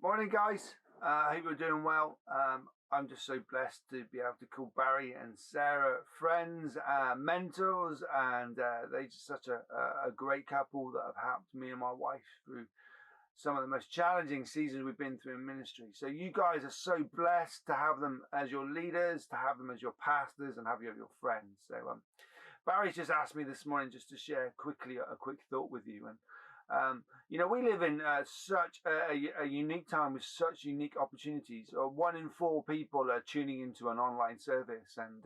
Morning, guys. I hope you're doing well. I'm just so blessed to be able to call Barry and Sarah friends, mentors, and they're just such a great couple that have helped me and my wife through some of the most challenging seasons we've been through in ministry. So you guys are so blessed to have them as your leaders, to have them as your pastors, and have you as your friends. So Barry's just asked me this morning just to share quickly a quick thought with you. And we live in such a unique time with such unique opportunities. 1 in 4 people are tuning into an online service, and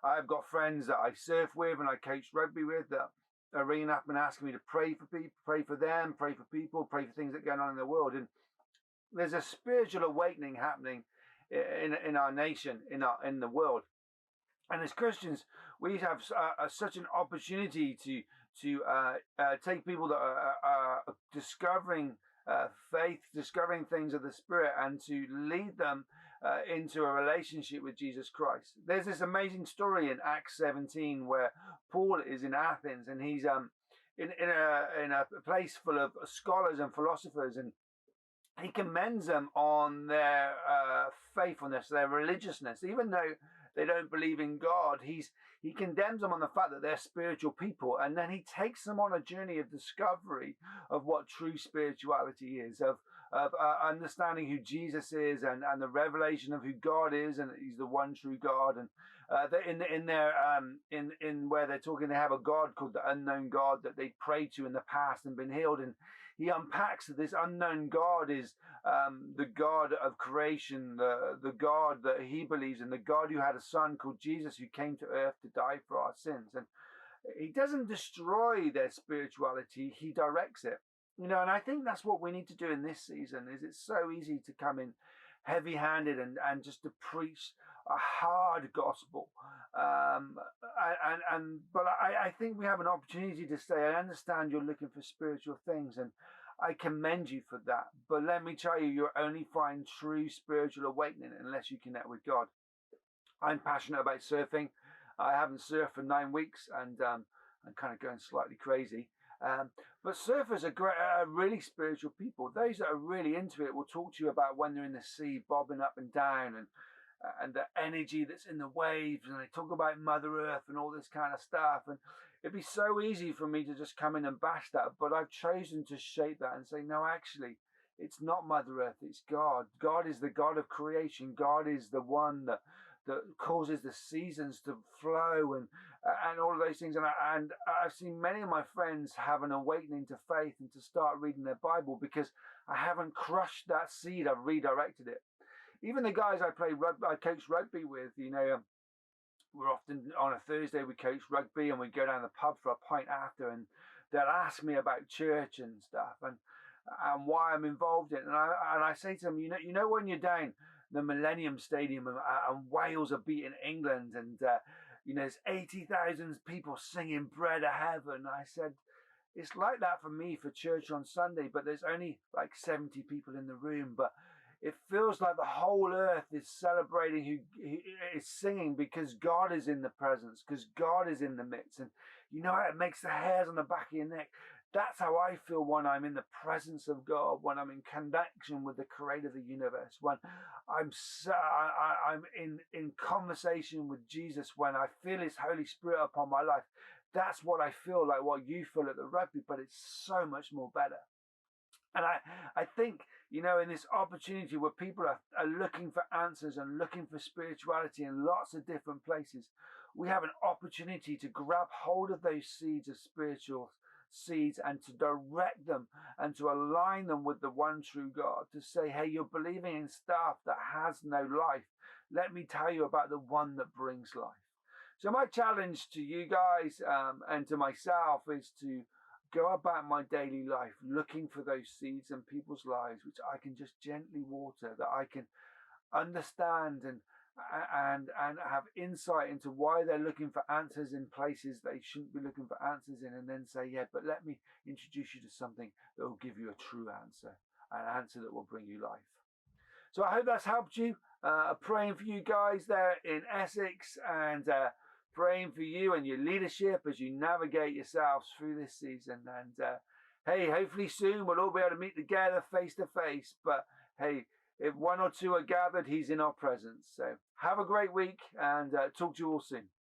I've got friends that I surf with and I coach rugby with that are ringing up and asking me to pray for people, pray for them, pray for people, pray for things that are going on in the world. And there's a spiritual awakening happening in our nation, in the world. And as Christians, we have such an opportunity to take people that are discovering faith, discovering things of the Spirit, and to lead them into a relationship with Jesus Christ. There's this amazing story in Acts 17 where Paul is in Athens, and he's in a place full of scholars and philosophers, and he commends them on their faithfulness, their religiousness, even though they don't believe in God. He condemns them on the fact that they're spiritual people, and then he takes them on a journey of discovery of what true spirituality is, of understanding who Jesus is, and the revelation of who God is, and that He's the one true God. And in where they're talking, they have a God called the unknown God that they prayed to in the past and been healed. And he unpacks that this unknown God is the God of creation, the God that he believes in, the God who had a son called Jesus who came to earth to die for our sins. And he doesn't destroy their spirituality, he directs it. And I think that's what we need to do in this season. Is it's so easy to come in heavy-handed and just to preach a hard gospel. But I think we have an opportunity to say, I understand you're looking for spiritual things, and I commend you for that. But let me tell you, you'll only find true spiritual awakening unless you connect with God. I'm passionate about surfing. I haven't surfed for 9 weeks, and I'm kind of going slightly crazy. But surfers are really spiritual people. Those that are really into it will talk to you about when they're in the sea, bobbing up and down, and the energy that's in the waves, and they talk about Mother Earth and all this kind of stuff. And it'd be so easy for me to just come in and bash that, but I've chosen to shape that and say, no, actually, it's not Mother Earth, it's God. God is the God of creation. God is the one that causes the seasons to flow and all of those things. And I've seen many of my friends have an awakening to faith and to start reading their Bible because I haven't crushed that seed, I've redirected it. Even the guys I coach rugby with, we're often on a Thursday, we coach rugby and we go down the pub for a pint after, and they'll ask me about church and stuff and why I'm involved in it. And I say to them, when you're down the Millennium Stadium and Wales are beating England, and there's 80,000 people singing Bread of Heaven. I said, it's like that for me for church on Sunday, but there's only like 70 people in the room, but it feels like the whole earth is celebrating, who is singing, because God is in the presence, because God is in the midst. And it makes the hairs on the back of your neck. That's how I feel when I'm in the presence of God, when I'm in connection with the creator of the universe, when I'm in conversation with Jesus, when I feel his Holy Spirit upon my life. That's what I feel like, what you feel at the rugby, but it's so much more better. And I think, in this opportunity where people are looking for answers and looking for spirituality in lots of different places, we have an opportunity to grab hold of those seeds of spiritual seeds and to direct them and to align them with the one true God, to say, hey, you're believing in stuff that has no life. Let me tell you about the one that brings life. So my challenge to you guys and to myself is to go about my daily life looking for those seeds in people's lives, which I can just gently water, that I can understand and have insight into why they're looking for answers in places they shouldn't be looking for answers in, and then say, yeah, but let me introduce you to something that will give you a true answer, an answer that will bring you life. So I hope that's helped you. Praying for you guys there in Essex, and praying for you and your leadership as you navigate yourselves through this season. And hey, hopefully soon we'll all be able to meet together face to face. But hey, if one or two are gathered, he's in our presence. So have a great week, and talk to you all soon.